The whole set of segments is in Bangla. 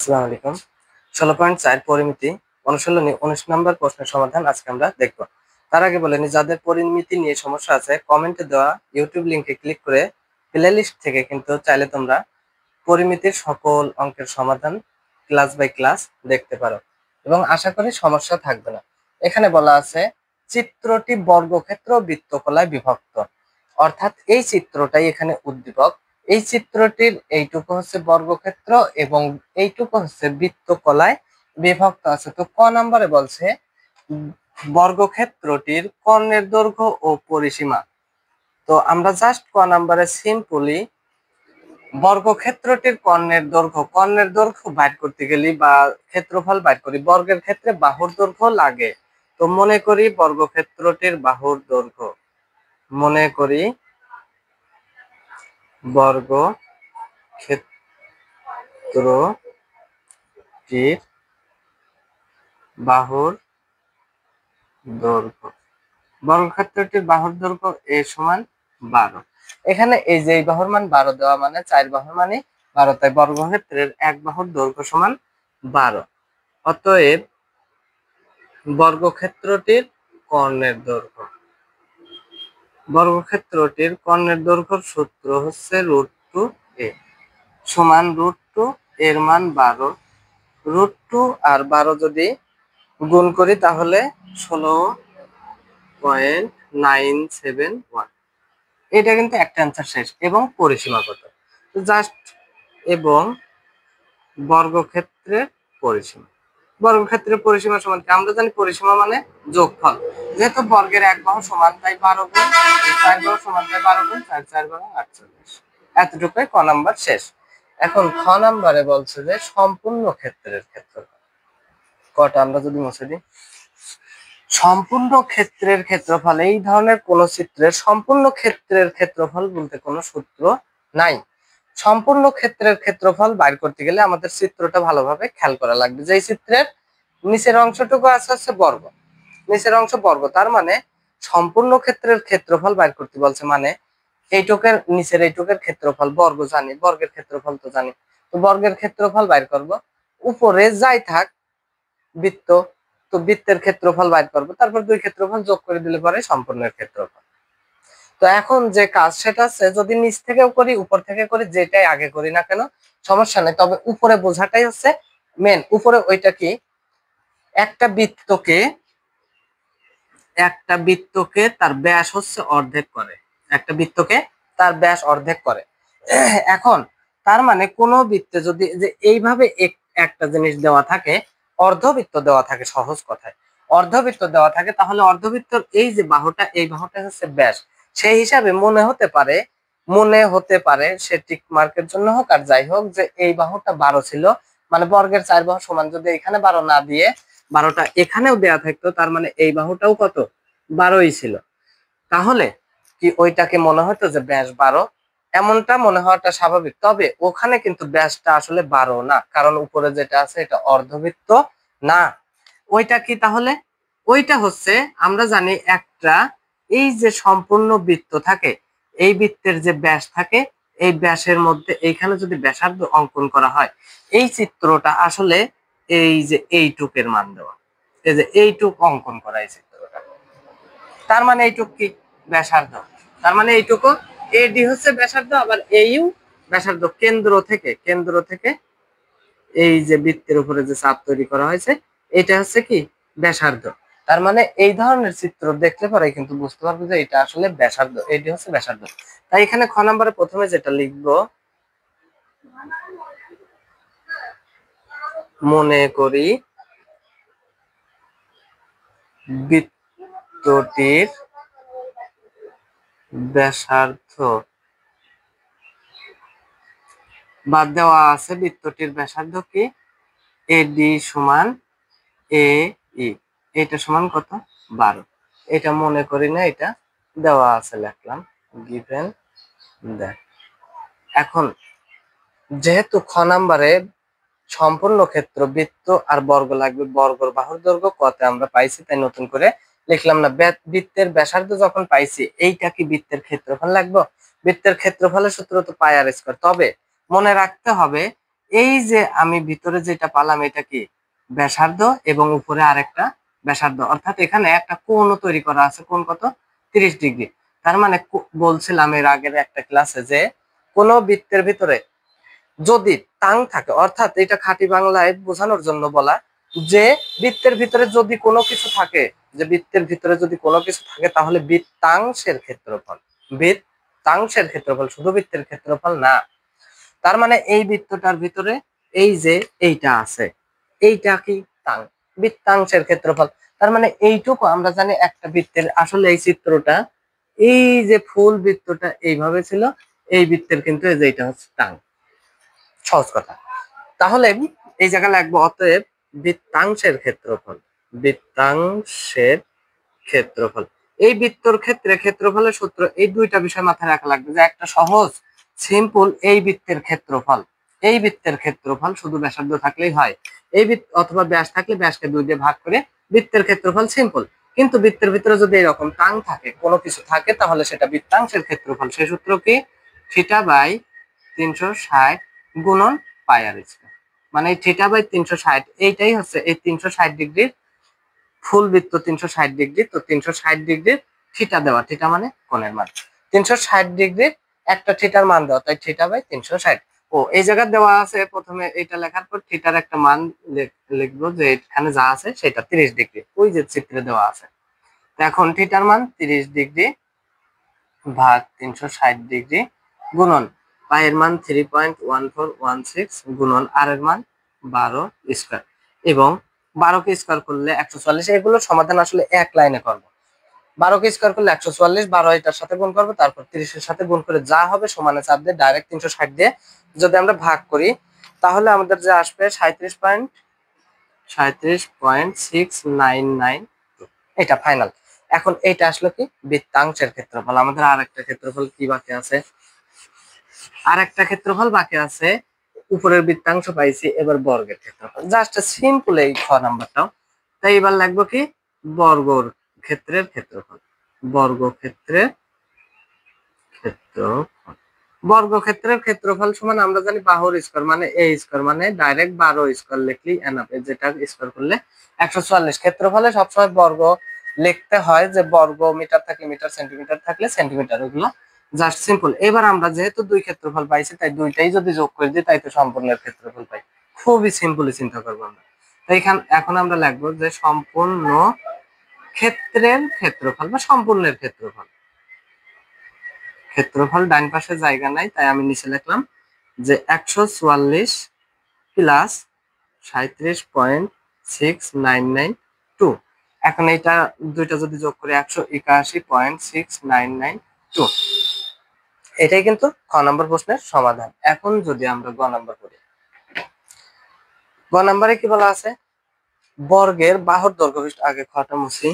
আসসালামু আলাইকুম। 16.4 পরিমিতি অনুশীলনী 19 নম্বর প্রশ্নের সমাধান আজকে আমরা দেখব। তার আগে বলে নিই, যাদের পরিমিতি নিয়ে সমস্যা আছে কমেন্টে দেওয়া ইউটিউব লিংকে ক্লিক করে প্লেলিস্ট থেকে কিন্তু চাইলে তোমরা পরিমিতির সকল অঙ্কের সমাধান ক্লাস বাই ক্লাস দেখতে পারো এবং আশা করি সমস্যা থাকবে না। এখানে বলা আছে চিত্রটি বর্গক্ষেত্র বৃত্তকলায় বিভক্ত, অর্থাৎ এই চিত্রটাই এখানে উদ্দীপক। এই চিত্রটির এইটুকু হচ্ছে বর্গক্ষেত্র এবং এইটুকু হচ্ছে বৃত্তকলায় বিভক্ত আছে। তো ক নম্বরে বলছে বর্গক্ষেত্রটির কর্ণের দৈর্ঘ্য ও পরিসীমা। তো আমরা জাস্ট ক নম্বরে সিম্পলি বর্গক্ষেত্রটির কর্ণের দৈর্ঘ্য বাইর করতে গেলে বা ক্ষেত্রফল বাইর করি, বর্গের ক্ষেত্রে বাহুর দৈর্ঘ্য লাগে। তো মনে করি বর্গক্ষেত্রটির বাহুর দৈর্ঘ্য, মনে করি বর্গ ক্ষেত্রটির বাহুর দৈর্ঘ্য, বর্গক্ষেত্রটির বাহুর দৈর্ঘ্য এ সমান 12। এখানে এই যে এই বাহুর মান 12 দেওয়া মানে 4 বাহুর মানে 12, তাই বর্গক্ষেত্রের এক বাহুর দৈর্ঘ্য সমান 12। অতএব বর্গক্ষেত্রটির কর্ণের দৈর্ঘ্য, বর্গক্ষেত্রটির কর্ণের দৈর্ঘ্যের সূত্র হচ্ছে √2a সমান √2 এর মান 12, √2 আর 12 যদি গুণ করি তাহলে 16.971। এটা কিন্তু একটা অ্যান্সার শেষ। এবং পরিসীমা কত, জাস্ট এবং বর্গক্ষেত্রের পরিসীমা, বর্গক্ষেত্রের পরিসীমা সমান কি আমরা জানি, পরিসীমা মানে যোগফল। যেহেতু বর্গের এক বাহু সমান তাই 12 গুণ 4 বাহু সমান তাই 12 গুণ 4 4 বাহু 48। এতটুকুই ক নাম্বার শেষ। এখন খ নাম্বারে বলছে যে সম্পূর্ণ ক্ষেত্রের ক্ষেত্রফল। কটা আমরা যদি মুছে দিই, সম্পূর্ণ ক্ষেত্রের ক্ষেত্রফল, এই ধরনের কোন চিত্রের সম্পূর্ণ ক্ষেত্রের ক্ষেত্রফল বলতে কোনো সূত্র নাই। সম্পূর্ণ ক্ষেত্রের ক্ষেত্রফল বাইর করতে গেলে আমাদের চিত্রটা ভালোভাবে খেয়াল করা লাগবে। যে চিত্রের নিচের অংশটুকু আছে হচ্ছে বর্গ, নিচের অংশ বর্গ, তার মানে সম্পূর্ণ ক্ষেত্রের ক্ষেত্রফল বাইর করতে বলছে, মানে এইটুকের নিচের এইটুকের ক্ষেত্রফল বর্গ জানি, বর্গের ক্ষেত্রফল তো জানি, তো বর্গের ক্ষেত্রফল বাইর করব। উপরে যাই থাক বৃত্ত, তো বৃত্তের ক্ষেত্রফল বাইর করবো, তারপর দুই ক্ষেত্রফল যোগ করে দিলে পরে সম্পূর্ণের ক্ষেত্রফল। তো এখন যে কাজ সেটা হচ্ছে যদি নিচ থেকেও করি উপর থেকে করি, যেটাই আগে করি না কেন সমস্যা নেই, তবে উপরে বোঝাটাই হচ্ছে মেন। উপরে ওইটা কি, একটা বৃত্তকে তার ব্যাস হচ্ছে অর্ধেক করে, একটা বৃত্তকে তার ব্যাস অর্ধেক করে। এখন তার মানে কোন বৃত্তে যদি যে এইভাবে একটা জিনিস দেওয়া থাকে, অর্ধবৃত্ত দেওয়া থাকে, সহজ কথায় অর্ধবৃত্ত দেওয়া থাকে, তাহলে অর্ধবৃত্তর এই যে বাহুটা, এই বাহুটা হচ্ছে ব্যাস। সেই হিসাবে মনে হতে পারে সে টিক মার্কের জন্য হোক আর যাই হোক, যে এই বাহুটা 12 ছিল, মানে বর্গের 4 বাহু সমান, যদি এখানে 12 না দিয়ে 12টা এখানেও দেয়া থাকতো, তার মানে এই বাহুটাও কত, 12ই ছিল। তাহলে কি ওইটাকে মনে হতো যে ব্যাস 12, এমনটা মনে হওয়াটা স্বাভাবিক। তবে ওখানে কিন্তু ব্যাসটা আসলে 12 না, কারণ উপরে যেটা আছে এটা অর্ধবৃত্ত না। ওইটা কি তাহলে, ওইটা হচ্ছে আমরা জানি একটা, এই যে সম্পূর্ণ বৃত্ত থাকে, এই বৃত্তের যে ব্যাস থাকে, এই ব্যাসের মধ্যে এইখানে যদি ব্যাসার্ধ অঙ্কন করা হয়, এই চিত্রটা আসলে এই যে এইটুকের মান দেওয়া, এই যে এইটুক অঙ্কন করা এই চিত্রটা, তার মানে এইটুক কি ব্যাসার্ধ, তার মানে এইটুকু এডি হচ্ছে ব্যাসার্ধ, আবার এইউ ব্যাসার্ধ। কেন্দ্র থেকে এই যে বৃত্তের উপরে যে চাপ তৈরি করা হয়েছে এটা হচ্ছে কি ব্যাসার্ধ। তার মানে এই ধরনের চিত্র দেখলে পরে কিন্তু বুঝতে পারবে যে এটা আসলে ব্যাসার্ধ, এটি হচ্ছে ব্যাসার্ধ। তাই এখানে খ নম্বরে প্রথমে যেটা লিখবো, মনে করি বৃত্তটির ব্যাসার্ধ, বাদ দেওয়া আছে বৃত্তটির ব্যাসার্ধ কি এডি সমান এ ই, এটা সমান কত 12। এটা মনে করি না, এটা দেওয়া আছে, লিখলাম গিভেন দ্যাট। এখন যেহেতু খ নাম্বারে সম্পূর্ণ ক্ষেত্র বৃত্ত আর বর্গ লাগবে, বর্গর বাহুর দৈর্ঘ্য কত আমরা পাইছি, তাই নতুন করে লিখলাম না। বৃত্তের ব্যাসার্ধ যখন পাইছি, এইটা কি বৃত্তের ক্ষেত্রফল লাগবে, বৃত্তের ক্ষেত্রফলের সূত্র তো পাই আর স্কয়ার। তবে মনে রাখতে হবে এই যে আমি ভিতরে যেটা পালাম এটা কি ব্যাসার্ধ এবং উপরে আরেকটা ব্যাসার্ধ, অর্থাৎ এখানে একটা কোণ তৈরি করা আছে। কোণ কত? 30 ডিগ্রি। তার মানে বলছিলাম এর আগের একটা ক্লাসে যে কোন বৃত্তের ভিতরে যদি তাং থাকে, অর্থাৎ এটা খাঁটি বাংলায় বোঝানোর জন্য বলা যে বৃত্তের ভিতরে যদি কোনো কিছু থাকে, যে বৃত্তের ভিতরে যদি কোনো কিছু থাকে তাহলে বৃত্তাংশের ক্ষেত্রফল, বৃত্তাংশের ক্ষেত্রফল, শুধু বৃত্তের ক্ষেত্রফল না। তার মানে এই বৃত্তটার ভিতরে এই যে এইটা আছে, এইটা কি তাং, বৃত্তাংশের ক্ষেত্রফল। তার মানে এইটুকু আমরা জানি একটা বৃত্তের, আসলে এই চিত্রটা, এই যে ফুল বৃত্তটা এইভাবে ছিল, এই বৃত্তের কিন্তু এই যে এটা হচ্ছে তাং, সহজ কথা। তাহলে এই জায়গায় লাগবে অতএব বৃত্তাংশের ক্ষেত্রফল, বৃত্তাংশের ক্ষেত্রফল। এই বৃত্তর ক্ষেত্রে ক্ষেত্রফলের সূত্র, এই দুইটা বিষয় মাথায় রাখা লাগবে, যে একটা সহজ সিম্পল, এই বৃত্তের ক্ষেত্রফল, এই বৃত্তের ক্ষেত্রফল শুধু ব্যাসার্ধ থাকলেই হয়, এই বৃত্ত অথবা ব্যাস থাকলে ব্যাসকে 2 দিয়ে ভাগ করে বৃত্তের ক্ষেত্রফল সিম্পল। কিন্তু বৃত্তের ভিতরে যদি এরকম টাং থাকে, কোনো কিছু থাকে, তাহলে সেটা বৃত্তাংশের ক্ষেত্রফল। সেই সূত্র কি? থিটা বাই 360 গুণন পাই আর স্কয়ার। মানে থিটা বাই 360, এইটাই হচ্ছে এই 360 ডিগ্রির ফুল বৃত্ত, 360 ডিগ্রি। তো 360 ডিগ্রির থিটা দেওয়া, থিটা মানে কোণের মান, 360 ডিগ্রির একটা থিটার মান দেওয়া, তাই থিটা বাই 360। ও এই জায়গা দেওয়া আছে, প্রথমে এটা লেখার পর থিটার একটা মান লিখবো, যে এখানে যা আছে সেটা 30 ডিগ্রি, ওই যে চিত্রে দেওয়া আছে। তো এখন থিটার মান 30 ডিগ্রি ভাগ 360 ডিগ্রি গুণন পায়ের মান 3.1416 গুণন আর এর মান 12 স্কয়ার, এবং 12 কে স্কয়ার করলে 144। এগুলো সমাধান আসলে এক লাইনে করব। 12 কে স্কয়ার করলে 144, 12 এটার সাথে গুণ করবো, তারপর 30 এর সাথে গুণ করে যা হবে সমানে 4 দিয়ে ডাইরেক্ট 360 দিয়ে যদি আমরা ভাগ করি, তাহলে আমাদের যে আসবে 37.699, এটা ফাইনাল। এখন এটা আসলে কি বৃত্তাংশের ক্ষেত্রফল। আমাদের আর একটা ক্ষেত্রফল কি বাকি আছে? আর একটা ক্ষেত্রফল বাকি আছে, উপরের বৃত্তাংশ পাইছি, এবার বর্গের ক্ষেত্রফল। জাস্ট সিম্পল এই 6 নাম্বারটাও। তাই এবার লাগবে কি বর্গর ক্ষেত্রের ক্ষেত্রফল, বর্গক্ষেত্রের ক্ষেত্রফল। বর্গক্ষেত্রের ক্ষেত্রফল সমান আমরা জানি বাহুর স্কয়ার মানে এ স্কয়ার, মানে ডাইরেক্ট 12 স্কয়ার লিখলেই এনাফ, যেটা স্কয়ার করলে 144। ক্ষেত্রফলে সবসময় বর্গ লিখতে হয়, যে বর্গ মিটার থাকলে মিটার, সেন্টিমিটার থাকলে সেন্টিমিটার, ওগুলো জাস্ট সিম্পল। এবার আমরা যেহেতু দুই ক্ষেত্রফল পাইছি, তাই দুইটাই যদি যোগ করে দিই তাই তো সম্পূর্ণের ক্ষেত্রফল পাই। খুবই সিম্পলি চিন্তা করবো আমরা। তাই এখন আমরা লিখবো যে সম্পূর্ণ ক্ষেত্রের ক্ষেত্রফল বা সম্পূর্ণের ক্ষেত্রফল। ক্ষেত্রফল ডান পাশে জায়গা নাই, তাই আমি নিচে লিখলাম যে 144 প্লাস 37.6992। এখন এটা দুইটা যদি যোগ করে 181.6992, এটাই কিন্তু খ নম্বর প্রশ্নের সমাধান। এখন যদি আমরা গ নম্বর করি, গ নম্বরে কি বলা আছে? বর্গের বাহুর দৈর্ঘ্য বিশিষ্ট, আগে খটা মুছি,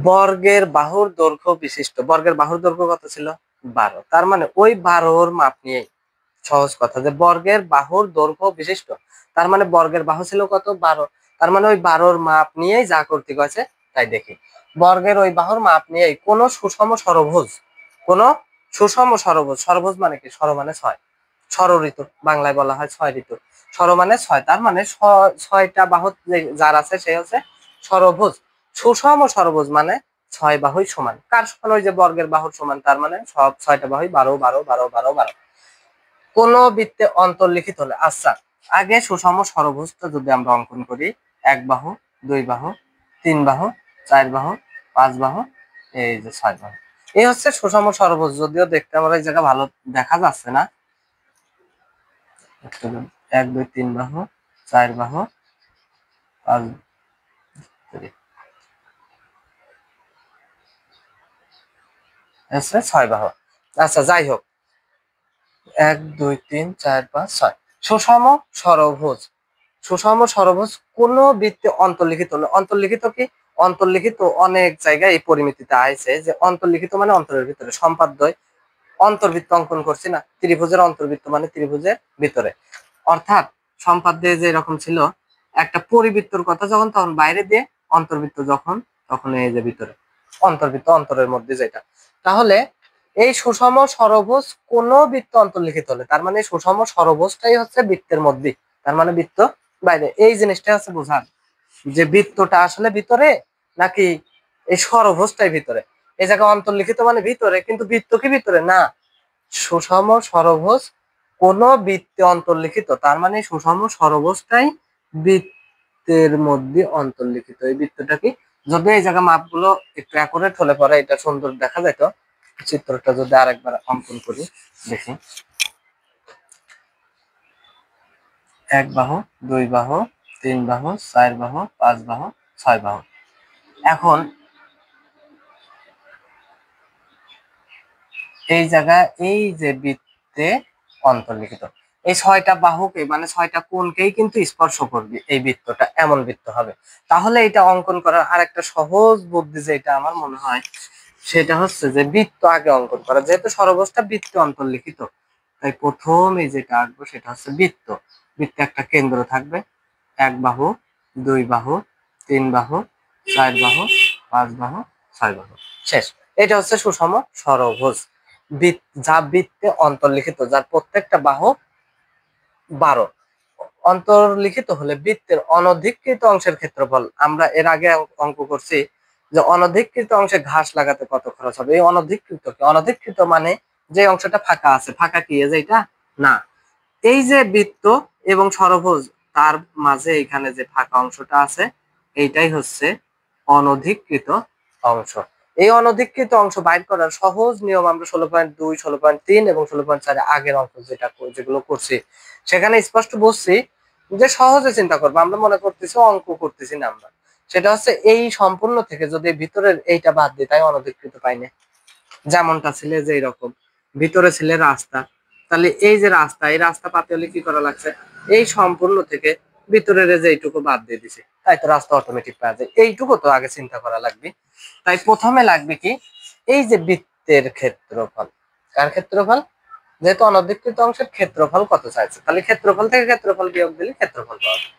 বর্গের বাহুর দৈর্ঘ্য বিশিষ্ট, বর্গের বাহুর দৈর্ঘ্য কত ছিল? 12। তার মানে ওই 12 মাপ নিয়ে, সহজ কথা, যে বর্গের বাহুর দৈর্ঘ্য বিশিষ্ট, তার মানে বর্গের বাহু ছিল কত? 12। তার মানে ওই 12 মাপ নিয়েই যা করতে গেছে তাই দেখি। বর্গের ওই বাহুর মাপ নিয়েই কোন সুষম ষড়ভুজ, কোন সুষম ষড়ভুজ, ষড়ভুজ মানে কি? ষড় মানে 6, ষড় ঋতু বাংলায় বলা হয় 6 ঋতু, ষড় মানে 6, তার মানে 6টা বাহু যার আছে সে হচ্ছে ষড়ভুজ। সুষম ষড়ভুজ মানে 6 বাহুই সমান। কার সমান? ওই যে বর্গের বাহুর সমান, তার মানে সব 6টা বাহুই 12 12 12 12 12। কোন বৃত্তে অন্তর্লিখিত হলে, আচ্ছা আগে সুষম ষড়ভুজটা যদি আমরা অঙ্কন করি, 1 বাহু, 2 বাহু, 3 বাহু, 4 বাহু, 5 বাহু, এই যে 6 বাহু, এই হচ্ছে সুষম ষড়ভুজ। যদিও দেখতে আমরা এই জায়গা ভালো দেখা যাচ্ছে না, 1 2 3 বাহু, 4 বাহু, 5 6 বাহু। আচ্ছা যাই হোক, 1 2 3 4 5 6 সুষম ষড়ভুজ। সুষম ষড়ভুজ কোন বৃত্তে অন্তর্লিখিত হলো। অন্তর্লিখিত কি? অন্তর্লিখিত অনেক জায়গায় এই পরিমিতিতে আছে, যে অন্তর্লিখিত মানে অন্তরের ভিতরে। সম্পাদ্যয় অন্তর্বৃত্ত অঙ্কন করছি না, ত্রিভুজের অন্তর্বৃত্ত মানে ত্রিভুজের ভিতরে। অর্থাৎ সম্পাদ্যে যে এরকম ছিল, একটা পরিবৃত্তর কথা যখন তখন বাইরে দিয়ে, অন্তর্বৃত্ত যখন তখন এই যে ভিতরে, অন্তর্বৃত্ত অন্তরের মধ্যে যেটা। তাহলে এই সুষম ষড়ভুজ কোন বৃত্ত অন্তর্লিখিত হলে, তার মানে সুষম ষড়ভুজটাই হচ্ছে বৃত্তের মধ্যে, তার মানে বৃত্ত বাইরে। এই জিনিসটা হচ্ছে বোঝান যে বৃত্তটা আসলে ভিতরে নাকি এই ষড়ভুজটাই ভিতরে। এই জায়গায় অন্তর্লিখিত মানে ভিতরে, কিন্তু বৃত্ত কি ভিতরে না। সুষম ষড়ভুজ কোন বৃত্তে অন্তর্লিখিত, তার মানে সুষম ষড়ভুজটাই বৃত্তের মধ্যে অন্তর্লিখিত। এই বৃত্তটা কি, যদি এই জায়গা মাপগুলো একটু অ্যাকুরেট হলে পরে এটা সুন্দর দেখা যেত। চিত্রটা যদি আরেকবার অঙ্কন করি, দেখি, এক বাহু, দুই বাহু, তিন বাহু, চার বাহু, পাঁচ বাহু, ছয় বাহু। এখন এই জায়গায় এই যে বৃত্তে অন্তর্লিখিত এই ছয়টা বাহুকে মানে ছয়টা কোণকেই কিন্তু স্পর্শ করবে এই বৃত্তটা, এমন বৃত্ত হবে। তাহলে এটা অঙ্কন করার আরেকটা সহজ বুদ্ধি যেটা আমার মনে হয় সেটা হচ্ছে যে বৃত্ত আগে অঙ্কন করা, যেহেতু ষড়ভুজটা বৃত্তে অন্তর্লিখিত, তাই প্রথম এই যেটা আঁকবো সেটা হচ্ছে বৃত্ত। বৃত্তে একটা কেন্দ্র থাকবে, এক বাহু, দুই বাহু, তিন বাহু, চার বাহু, পাঁচ বাহু, ছয় বাহু, শেষ। এটা হচ্ছে সুষম ষড়ভুজ, যা বৃত্তে অন্তর্লিখিত, যার প্রত্যেকটা বাহু 12। অন্তর্লিখিত হলে বৃত্তের অনধিকৃত অংশের ক্ষেত্রফল, আমরা এর আগে অঙ্ক করছি যে অনধিকৃত অংশে ঘাস লাগাতে কত খরচ হবে। এই অনধিকৃত কি, অনধিকৃত মানে যে অংশটা ফাঁকা আছে, ফাঁকা কি এই যে এটা না, এই যে বৃত্ত এবং ষড়ভুজ তার মাঝে এখানে যে ফাঁকা অংশটা আছে এইটাই হচ্ছে অনধিকৃত অংশ। এই অনধিকৃত অংশ বাইর করার সহজ নিয়ম আমরা 16.2, 16.3 এবং 16.4 আগের অঙ্ক যেগুলো করছি সেখানে স্পষ্ট বলছি যে সহজে চিন্তা করবো, আমরা মনে করতেছি অঙ্ক করতেছি না আমরা। সেটা হচ্ছে এই সম্পূর্ণ থেকে যদি ভিতরের এইটা বাদ দিই তাই অনধিকৃত পাইনি। যেমনটা ছিল যে এরকম ভিতরে ছিল রাস্তা, তাহলে এই যে রাস্তা, এই রাস্তা পাতে হলে কি করা লাগছে, এই সম্পূর্ণ থেকে ভিতরের যে এইটুকু বাদ দিয়ে দিছে, তাই তো রাস্তা অটোমেটিক পাওয়া যায়। এইটুকু তো আগে চিন্তা করা লাগবে। তাই প্রথমে লাগবে কি, এই যে বৃত্তের ক্ষেত্রফল, কার ক্ষেত্রফল, যেহেতু অনধিকৃত অংশের ক্ষেত্রফল কত চাইছে, তাহলে ক্ষেত্রফল থেকে ক্ষেত্রফল বিয়োগ দিলে ক্ষেত্রফল পাওয়া যাবে।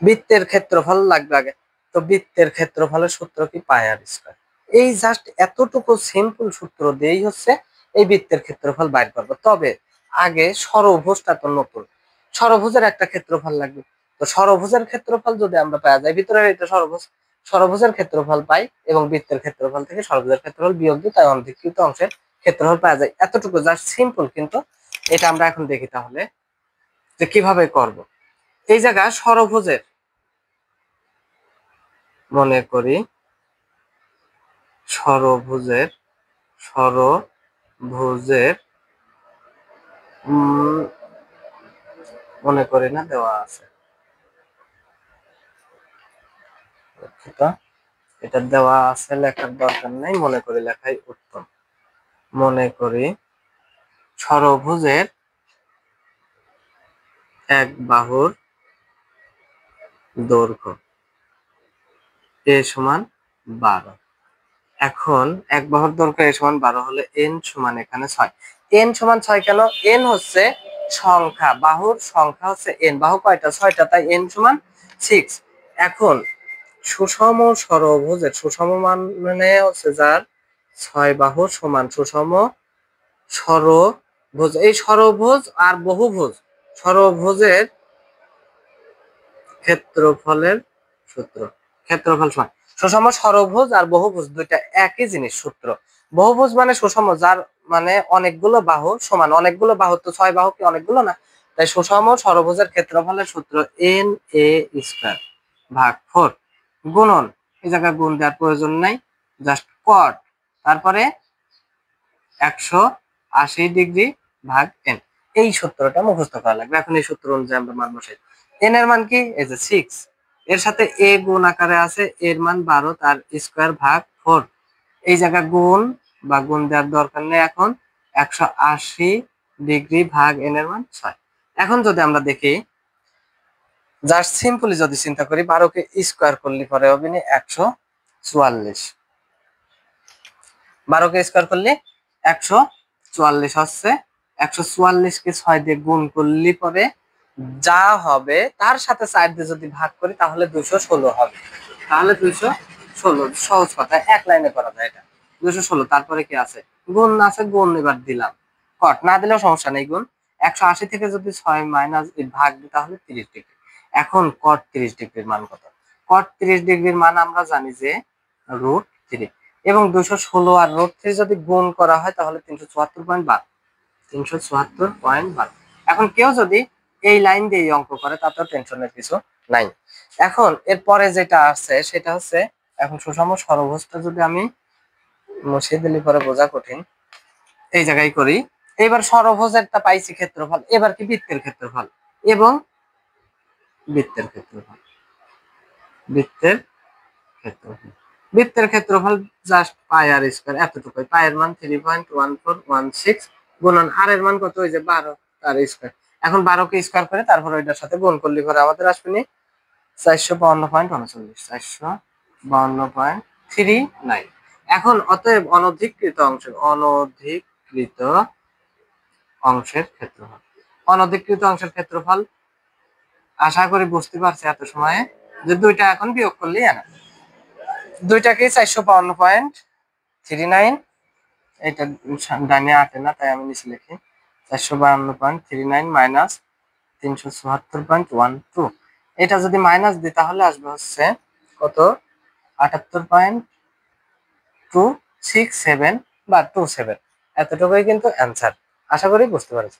বৃত্তের ক্ষেত্রফল লাগবে আগে, তো বৃত্তের ক্ষেত্রফলের সূত্র কি, পাই আর স্কয়ার। এই জাস্ট এতটুকু সিম্পল সূত্র দিয়েই হচ্ছে এই বৃত্তের ক্ষেত্রফল বাইর করবো। তবে আগে ষড়ভুজটা তো নতুন, ষড়ভুজের একটা ক্ষেত্রফল লাগবে। তো ষড়ভুজের ক্ষেত্রফল যদি আমরা পাওয়া যায়, ভিতরের এটা ষড়ভুজ, ষড়ভুজের ক্ষেত্রফল পাই এবং বৃত্তের ক্ষেত্রফল থেকে ষড়ভুজের ক্ষেত্রফল বিয়োগ দিই, তাই অনধিকৃত অংশের ক্ষেত্রফল পাওয়া যায়। এতটুকু জাস্ট সিম্পল, কিন্তু এটা আমরা এখন দেখি তাহলে যে কিভাবে করব। এই জায়গায় ষড়ভুজের, মনে করি ষড়ভুজের ষড়ভুজের মনে করি না দেওয়া আছে, এটা দেওয়া আছে লেখার দরকার নেই, মনে করি লেখাই উত্তম। মনে করি ষড়ভুজের এক বাহুর দৈর্ঘ্য এ সমান 12। এখন এক বাহুর দৈর্ঘ্য এ সমান 12 হলে এন সমান এখানে 6। এন সমান 6 কেন, এন হচ্ছে সংখ্যা, বাহুর সংখ্যা হচ্ছে এন, বাহু কয়টা, 6টা, তাই এন সমান 6। এখন সুষম ষড়ভুজের সুষম মান মানে হচ্ছে যার 6 বাহু সমান সুষম ষড়ভুজ, এই ষড়ভুজ আর বহুভুজ, ষড়ভুজের ক্ষেত্রফলের সূত্র, ক্ষেত্রফল সমান সুষম ষড়ভুজ আর বহুভুজ দুইটা একই জিনিস সূত্র। বহুভুজ মানে সুষম, যার মানে অনেকগুলো বাহু সমান, অনেকগুলো বাহু তো 6 বাহু কি অনেকগুলো না, তাই সুষম ষড়ভুজের ক্ষেত্রফলের সূত্র এন এ স্কয়ার ভাগ 4 গুণন, এই জায়গায় গুণ দেওয়ার প্রয়োজন নাই, জাস্ট কট, তারপরে 180 ডিগ্রি ভাগ এন। এই সূত্রটা মুখস্থ করা লাগবে। এখন এই সূত্র অনুযায়ী আমরা মান বসাই। এন এর মান কি, এই যে 6, এর সাথে এ গুণ আকারে আছে, এর মান 12 তার স্কয়ার ভাগ 4। এই জায়গা গুণ বা গুণ দেওয়ার দরকার নেই, এখন 180 ডিগ্রি ভাগ এন এর মান 6। এখন যদি আমরা দেখি জাস্ট সিম্পলি যদি চিন্তা করি, 12 কে স্কয়ার করলে পরে হবে 144, 12 কে স্কয়ার করলে 144 হচ্ছে, 144 কে 6 দিয়ে গুণ করলে পরে যা হবে তার সাথে 4 দিয়ে যদি ভাগ করি তাহলে 216 হবে, তাহলে 216, সহজ কথা, এক লাইনে করা যায় এটা। 216, তারপরে কি আছে গুণ আছে, গুণ এবার দিলাম, কট না দিলেও সমস্যা নেই, গুণ 180 থেকে যদি 6 মাইনাস ভাগ দিই তাহলে 30 ডিগ্রি। এখন কট 30 ডিগ্রির মান কত? কট 30 ডিগ্রির মান আমরা জানি যে √3, এবং 216 আর √3 যদি গুণ করা হয় তাহলে 374.12, 374.12। এখন কেউ যদি এই লাইন দিয়ে অঙ্ক করে তাতেও টেনশনের কিছু নাই। এখন এরপরে যেটা আছে সেটা হচ্ছে, এখন সুষম ষড়ভুজটা যদি আমি মুছে দিলে পরে বোঝা কঠিন, এই জায়গায় করি। এবার ষড়ভুজেরটা পাইছি ক্ষেত্রফল, এবার কি বৃত্তের ক্ষেত্রফল, এবং বৃত্তের ক্ষেত্রফল, বৃত্তের ক্ষেত্রফল, বৃত্তের ক্ষেত্রফল জাস্ট পাই আর স্কয়ার, এতটুকুই। পায়ের মান 3.1416 গুণন আর এর মান কত, ওই যে 12 তার স্কয়ার। এখন 12 কে স্কয়ার করে তারপর ওইটার সাথে গুণ করলে পরে আমাদের আসবে নি 452.39, 452.39। এখন অতএব অনধিকৃত অংশের ক্ষেত্রফল, অনধিকৃত অংশের ক্ষেত্রফল আশা করি বুঝতে পারছি এত সময়ে, যে দুইটা এখন বিয়োগ করলেই আনা, দুইটাকে 452.39, এটা ডানে আটে না তাই আমি নিচে লিখি 452.39 মাইনাস 374.12, এটা যদি মাইনাস দিই তাহলে আসবে হচ্ছে কত, 78.267 বা 27। এতটুকুই কিন্তু অ্যান্সার, আশা করি বুঝতে পারছি।